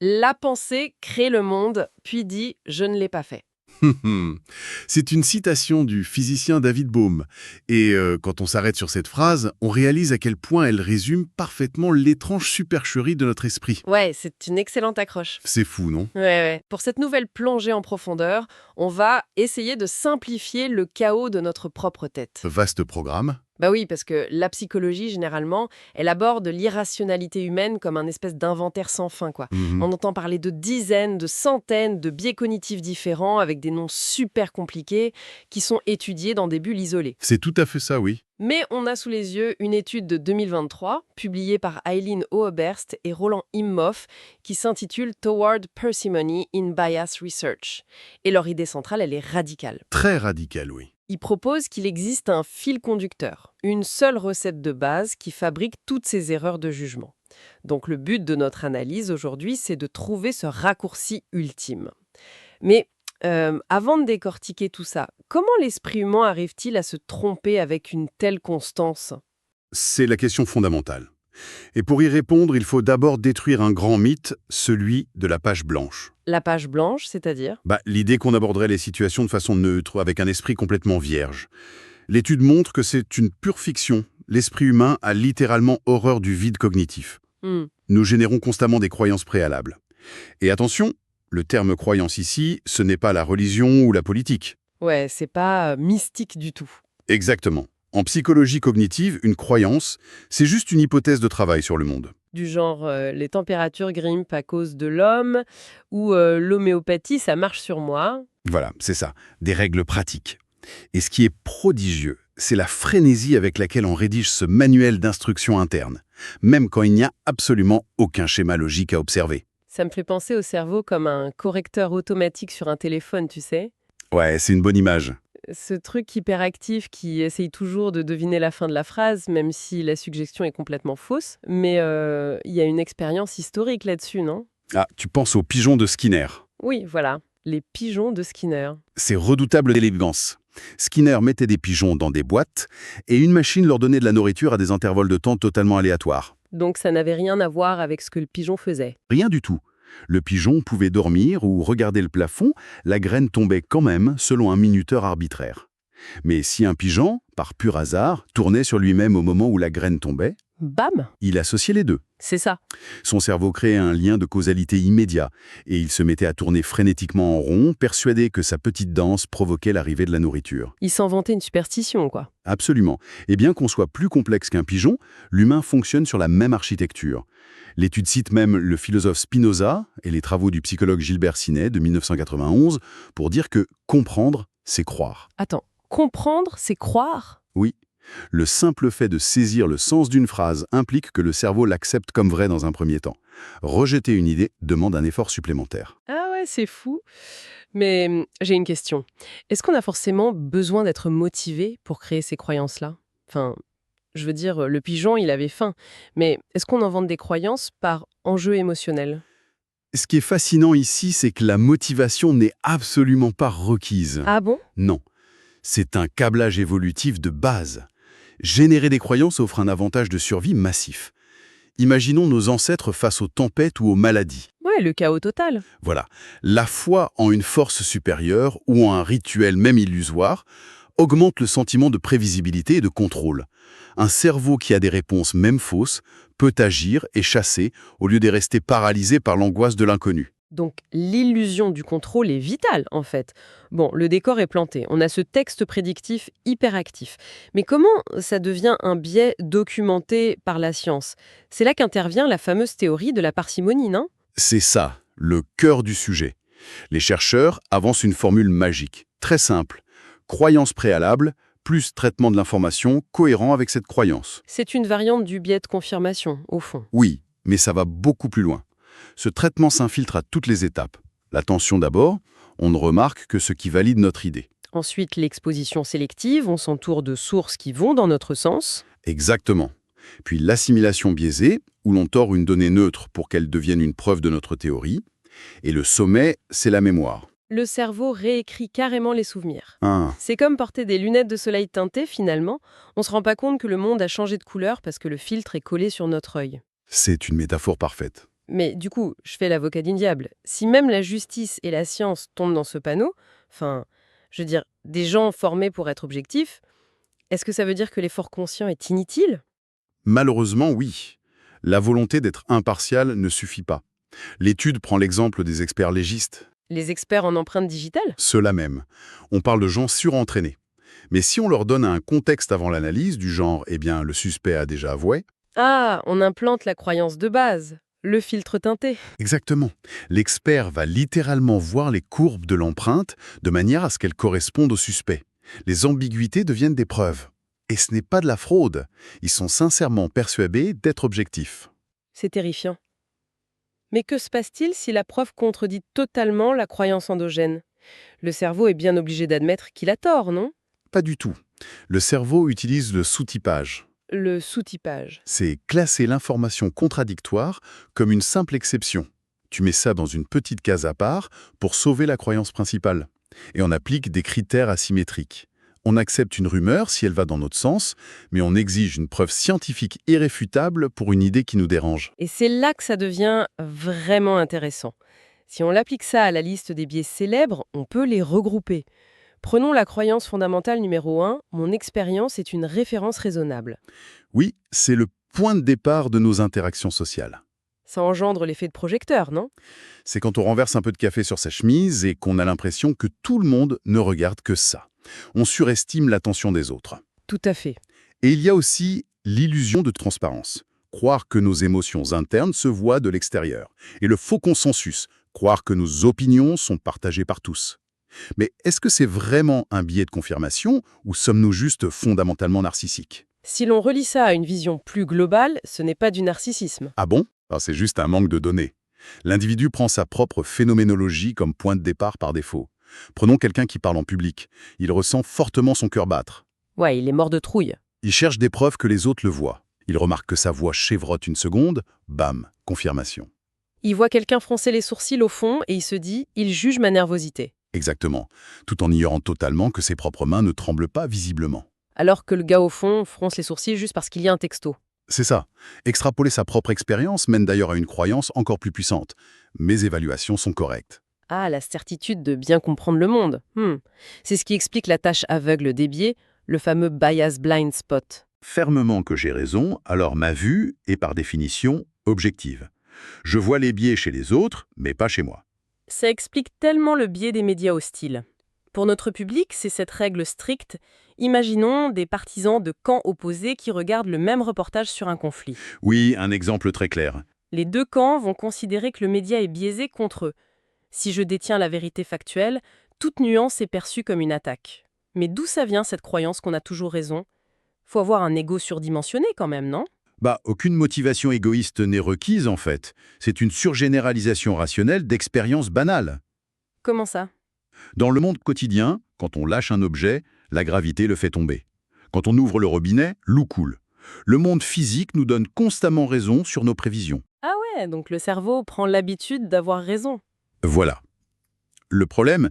La pensée crée le monde, puis dit « je ne l'ai pas fait C'est une citation du physicien David Bohm. Et quand on s'arrête sur cette phrase, on réalise à quel point elle résume parfaitement l'étrange supercherie de notre esprit. ». Ouais, c'est une excellente accroche. C'est fou, non? Ouais. Pour cette nouvelle plongée en profondeur, on va essayer de simplifier le chaos de notre propre tête. Vaste programme. Bah oui, parce que la psychologie, généralement, elle aborde l'irrationalité humaine comme un espèce d'inventaire sans fin, quoi. Mhm. On entend parler de dizaines, de centaines de biais cognitifs différents avec des noms super compliqués qui sont étudiés dans des bulles isolées. C'est tout à fait ça, oui. Mais on a sous les yeux une étude de 2023, publiée par Eileen Oberst et Roland Imhoff, qui s'intitule Toward Parsimony in Bias Research. Et leur idée centrale, elle est radicale. Très radical, oui. Ils proposent qu'il existe un fil conducteur, une seule recette de base qui fabrique toutes ces erreurs de jugement. Donc le but de notre analyse aujourd'hui, c'est de trouver ce raccourci ultime. Mais avant de décortiquer tout ça, comment l'esprit humain arrive-t-il à se tromper avec une telle constance? C'est la question fondamentale. Et pour y répondre, il faut d'abord détruire un grand mythe, celui de la page blanche. La page blanche, c'est-à-dire? L'idée qu'on aborderait les situations de façon neutre, avec un esprit complètement vierge. L'étude montre que c'est une pure fiction. L'esprit humain a littéralement horreur du vide cognitif. Hmm. Nous générons constamment des croyances préalables. Et attention, le terme croyance ici, ce n'est pas la religion ou la politique. Ouais, c'est pas mystique du tout. Exactement. En psychologie cognitive, une croyance, c'est juste une hypothèse de travail sur le monde. Du genre, les températures grimpent à cause de l'homme, ou l'homéopathie, ça marche sur moi. Voilà, c'est ça, des règles pratiques. Et ce qui est prodigieux, c'est la frénésie avec laquelle on rédige ce manuel d'instruction interne, même quand il n'y a absolument aucun schéma logique à observer. Ça me fait penser au cerveau comme un correcteur automatique sur un téléphone, tu sais? Ouais, c'est une bonne image. Ce truc hyperactif qui essaye toujours de deviner la fin de la phrase, même si la suggestion est complètement fausse. Mais il y a une expérience historique là-dessus, non? Ah, tu penses aux pigeons de Skinner. Oui, voilà, les pigeons de Skinner. C'est redoutable d'élégance. Skinner mettait des pigeons dans des boîtes et une machine leur donnait de la nourriture à des intervalles de temps totalement aléatoires. Donc ça n'avait rien à voir avec ce que le pigeon faisait. Rien du tout. Le pigeon pouvait dormir ou regarder le plafond, la graine tombait quand même selon un minuteur arbitraire. Mais si un pigeon, par pur hasard, tournait sur lui-même au moment où la graine tombait, Bam! il associait les deux. C'est ça. Son cerveau créait un lien de causalité immédiat et il se mettait à tourner frénétiquement en rond, persuadé que sa petite danse provoquait l'arrivée de la nourriture. Il s'inventait une superstition, quoi. Absolument. Et bien qu'on soit plus complexe qu'un pigeon, l'humain fonctionne sur la même architecture. L'étude cite même le philosophe Spinoza et les travaux du psychologue Gilbert Sinet de 1991 pour dire que comprendre, c'est croire. Attends, comprendre, c'est croire? Oui, le simple fait de saisir le sens d'une phrase implique que le cerveau l'accepte comme vrai dans un premier temps. Rejeter une idée demande un effort supplémentaire. Ah ouais, c'est fou. Mais j'ai une question. Est-ce qu'on a forcément besoin d'être motivé pour créer ces croyances-là? Enfin, je veux dire, le pigeon, il avait faim. Mais est-ce qu'on invente des croyances par enjeu émotionnel? Ce qui est fascinant ici, c'est que la motivation n'est absolument pas requise. Ah bon? Non, c'est un câblage évolutif de base. Générer des croyances offre un avantage de survie massif. Imaginons nos ancêtres face aux tempêtes ou aux maladies. Ouais, le chaos total. Voilà, la foi en une force supérieure ou en un rituel même illusoire augmente le sentiment de prévisibilité et de contrôle. Un cerveau qui a des réponses même fausses peut agir et chasser au lieu de rester paralysé par l'angoisse de l'inconnu. Donc l'illusion du contrôle est vitale, en fait. Bon, le décor est planté. On a ce texte prédictif hyperactif. Mais comment ça devient un biais documenté par la science? C'est là qu'intervient la fameuse théorie de la parcimonie, non? C'est ça, le cœur du sujet. Les chercheurs avancent une formule magique, très simple. Croyance préalable, plus traitement de l'information cohérent avec cette croyance. C'est une variante du biais de confirmation, au fond. Oui, mais ça va beaucoup plus loin. Ce traitement s'infiltre à toutes les étapes. L'attention d'abord, on ne remarque que ce qui valide notre idée. Ensuite, l'exposition sélective, on s'entoure de sources qui vont dans notre sens. Exactement. Puis l'assimilation biaisée, où l'on tord une donnée neutre pour qu'elle devienne une preuve de notre théorie. Et le sommet, c'est la mémoire. Le cerveau réécrit carrément les souvenirs. Ah, C'est comme porter des lunettes de soleil teintées, finalement. On ne se rend pas compte que le monde a changé de couleur parce que le filtre est collé sur notre œil. c'est une métaphore parfaite. Mais du coup, je fais l'avocat du diable. Si même la justice et la science tombent dans ce panneau, enfin, je veux dire, des gens formés pour être objectifs, est-ce que ça veut dire que l'effort conscient est inutile? Malheureusement, oui. La volonté d'être impartial ne suffit pas. L'étude prend l'exemple des experts légistes. Les experts en empreinte digitale? Ceux-là même. On parle de gens surentraînés. Mais si on leur donne un contexte avant l'analyse, du genre « eh bien, le suspect a déjà avoué », Ah, on implante la croyance de base, le filtre teinté. exactement, l'expert va littéralement voir les courbes de l'empreinte de manière à ce qu'elles correspondent au suspect. Les ambiguïtés deviennent des preuves. Et ce n'est pas de la fraude. Ils sont sincèrement persuadés d'être objectifs. C'est terrifiant. Mais que se passe-t-il si la preuve contredit totalement la croyance endogène? Le cerveau est bien obligé d'admettre qu'il a tort, non? Pas du tout. Le cerveau utilise le sous-typage. Le sous-typage. C'est classer l'information contradictoire comme une simple exception. Tu mets ça dans une petite case à part pour sauver la croyance principale. Et on applique des critères asymétriques. On accepte une rumeur si elle va dans notre sens, mais on exige une preuve scientifique irréfutable pour une idée qui nous dérange. Et c'est là que ça devient vraiment intéressant. Si on l'applique ça à la liste des biais célèbres, on peut les regrouper. Prenons la croyance fondamentale numéro 1, mon expérience est une référence raisonnable. Oui, c'est le point de départ de nos interactions sociales. Ça engendre l'effet de projecteur, non? C'est quand on renverse un peu de café sur sa chemise et qu'on a l'impression que tout le monde ne regarde que ça. On surestime l'attention des autres. Tout à fait. Et il y a aussi l'illusion de transparence. Croire que nos émotions internes se voient de l'extérieur. Et le faux consensus. Croire que nos opinions sont partagées par tous. Mais est-ce que c'est vraiment un biais de confirmation ou sommes-nous juste fondamentalement narcissiques? Si l'on relie ça à une vision plus globale, ce n'est pas du narcissisme. Ah bon? Alors c'est juste un manque de données. L'individu prend sa propre phénoménologie comme point de départ par défaut. Prenons quelqu'un qui parle en public. Il ressent fortement son cœur battre. Ouais, il est mort de trouille. Il cherche des preuves que les autres le voient. Il remarque que sa voix chevrotte une seconde, bam, confirmation. Il voit quelqu'un froncer les sourcils au fond et il se dit « il juge ma nervosité Exactement, tout en ignorant totalement que ses propres mains ne tremblent pas visiblement. ». Alors que le gars au fond fronce les sourcils juste parce qu'il y a un texto. C'est ça. Extrapoler sa propre expérience mène d'ailleurs à une croyance encore plus puissante. Mes évaluations sont correctes. Ah, la certitude de bien comprendre le monde. C'est ce qui explique la tâche aveugle des biais, le fameux bias blind spot. Fermement que j'ai raison, alors ma vue est par définition objective. Je vois les biais chez les autres, mais pas chez moi. Ça explique tellement le biais des médias hostiles. Pour notre public, c'est cette règle stricte. Imaginons des partisans de camps opposés qui regardent le même reportage sur un conflit. Oui, un exemple très clair. Les deux camps vont considérer que le média est biaisé contre eux. Si je détiens la vérité factuelle, toute nuance est perçue comme une attaque. Mais d'où ça vient cette croyance qu'on a toujours raison? Faut avoir un ego surdimensionné quand même, non? Aucune motivation égoïste n'est requise en fait. C'est une surgénéralisation rationnelle d'expériences banales. Comment ça? Dans le monde quotidien, quand on lâche un objet, la gravité le fait tomber. Quand on ouvre le robinet, l'eau coule. Le monde physique nous donne constamment raison sur nos prévisions. Ah ouais, donc le cerveau prend l'habitude d'avoir raison. Voilà. Le problème,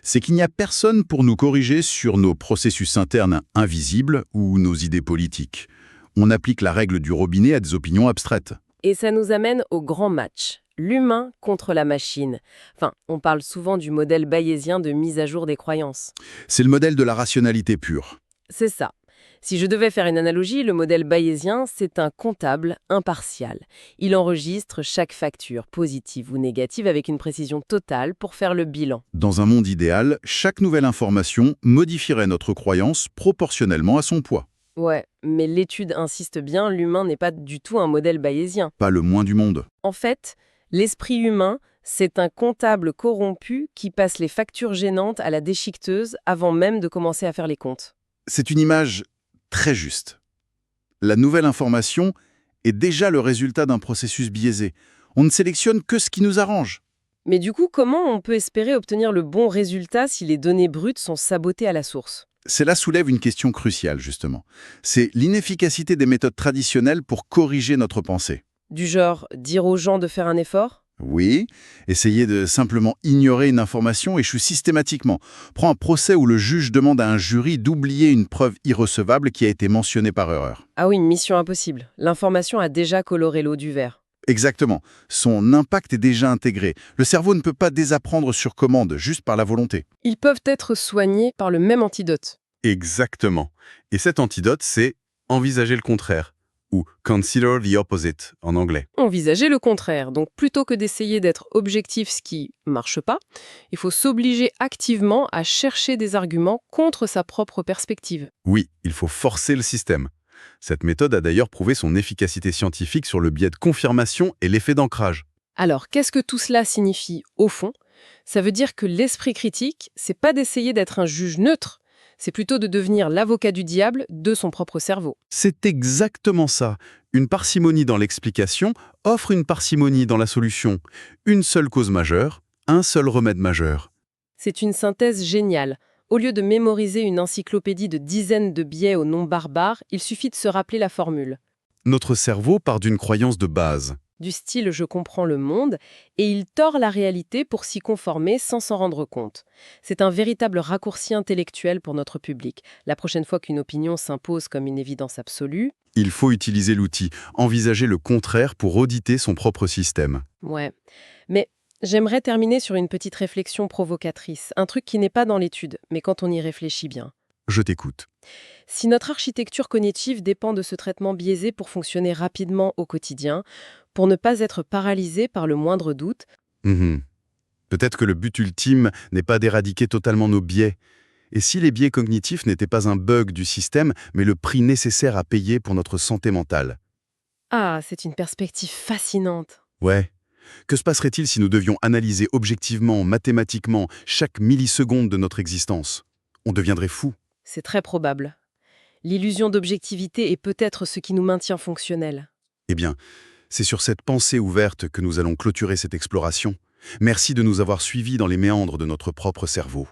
c'est qu'il n'y a personne pour nous corriger sur nos processus internes invisibles ou nos idées politiques. On applique la règle du robinet à des opinions abstraites. Et ça nous amène au grand match, l'humain contre la machine. Enfin, on parle souvent du modèle bayésien de mise à jour des croyances. C'est le modèle de la rationalité pure. C'est ça. Si je devais faire une analogie, le modèle bayésien, c'est un comptable impartial. Il enregistre chaque facture, positive ou négative, avec une précision totale pour faire le bilan. Dans un monde idéal, chaque nouvelle information modifierait notre croyance proportionnellement à son poids. Ouais, mais l'étude insiste bien, l'humain n'est pas du tout un modèle bayésien. Pas le moins du monde. En fait, l'esprit humain, c'est un comptable corrompu qui passe les factures gênantes à la déchiqueteuse avant même de commencer à faire les comptes. C'est une image très juste. La nouvelle information est déjà le résultat d'un processus biaisé. On ne sélectionne que ce qui nous arrange. Mais du coup, comment on peut espérer obtenir le bon résultat si les données brutes sont sabotées à la source? Cela soulève une question cruciale, justement. C'est l'inefficacité des méthodes traditionnelles pour corriger notre pensée. Du genre, dire aux gens de faire un effort? Oui, essayer de simplement ignorer une information échoue systématiquement. Prends un procès où le juge demande à un jury d'oublier une preuve irrecevable qui a été mentionnée par erreur. Ah oui, mission impossible. L'information a déjà coloré l'eau du verre. Exactement. Son impact est déjà intégré. Le cerveau ne peut pas désapprendre sur commande, juste par la volonté. Ils peuvent être soignés par le même antidote. Exactement. Et cet antidote, c'est envisager le contraire, ou consider the opposite en anglais. Envisager le contraire. Donc plutôt que d'essayer d'être objectif, ce qui marche pas, il faut s'obliger activement à chercher des arguments contre sa propre perspective. Oui, il faut forcer le système. Cette méthode a d'ailleurs prouvé son efficacité scientifique sur le biais de confirmation et l'effet d'ancrage. Alors, qu'est-ce que tout cela signifie au fond? Ça veut dire que l'esprit critique, c'est pas d'essayer d'être un juge neutre, c'est plutôt de devenir l'avocat du diable de son propre cerveau. C'est exactement ça. Une parcimonie dans l'explication offre une parcimonie dans la solution. Une seule cause majeure, un seul remède majeur. C'est une synthèse géniale. Au lieu de mémoriser une encyclopédie de dizaines de biais aux noms barbares, il suffit de se rappeler la formule. Notre cerveau part d'une croyance de base. Du style «je comprends le monde» et il tord la réalité pour s'y conformer sans s'en rendre compte. C'est un véritable raccourci intellectuel pour notre public. La prochaine fois qu'une opinion s'impose comme une évidence absolue, Il faut utiliser l'outil, envisager le contraire pour auditer son propre système. ouais. Mais j'aimerais terminer sur une petite réflexion provocatrice, un truc qui n'est pas dans l'étude, mais quand on y réfléchit bien. Je t'écoute. Si notre architecture cognitive dépend de ce traitement biaisé pour fonctionner rapidement au quotidien, pour ne pas être paralysé par le moindre doute, Mhm. Peut-être que le but ultime n'est pas d'éradiquer totalement nos biais. Et si les biais cognitifs n'étaient pas un bug du système, mais le prix nécessaire à payer pour notre santé mentale? ah, c'est une perspective fascinante. Ouais. Que se passerait-il si nous devions analyser objectivement, mathématiquement, chaque milliseconde de notre existence? On deviendrait fou. C'est très probable. L'illusion d'objectivité est peut-être ce qui nous maintient fonctionnels. Eh bien, c'est sur cette pensée ouverte que nous allons clôturer cette exploration. Merci de nous avoir suivis dans les méandres de notre propre cerveau.